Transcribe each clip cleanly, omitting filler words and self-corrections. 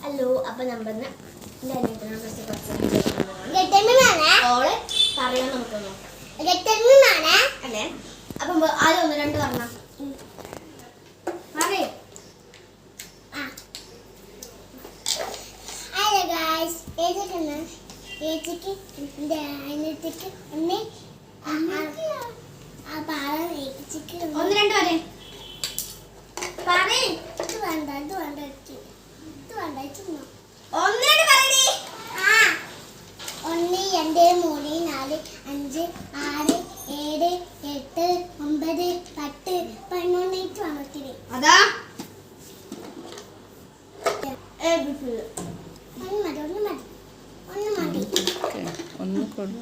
Hello, അപ്പൊ നമ്പറിന് ഓള് പറയാൻ നമുക്കൊന്നു അല്ലേ? അപ്പൊ ആദ്യം 1 2 പറഞ്ഞ ചേച്ചിക്ക് അനിയത്തിക്ക് ഒന്ന് 1 2 വരെ പറയ്. ഇത് വേണ്ട ഇത് വേണ്ട ഇത് വേണ്ട ചുമ്മാ 1 2 പറയടി. 1 2 3 4 5 6 7 8 9 10 11 വന്നിട്ടില്ലേ? അതാ ഒന്ന് കൊടു.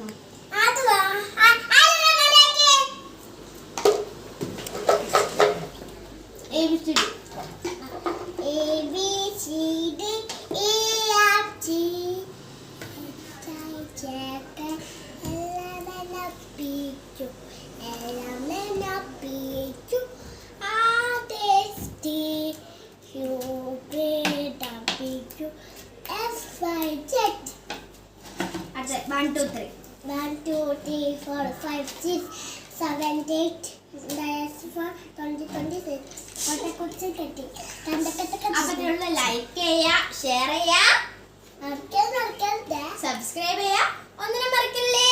One, two, three. 1 2 3 4 5 6 7 8 9 20 26 അപ്പത്തിനുള്ള ലൈക്ക് ചെയ്യുക, ഷെയർ ചെയ്യുക, സബ്സ്ക്രൈബ് ചെയ്യുക, ഒന്നിനും മറക്കല്ലേ.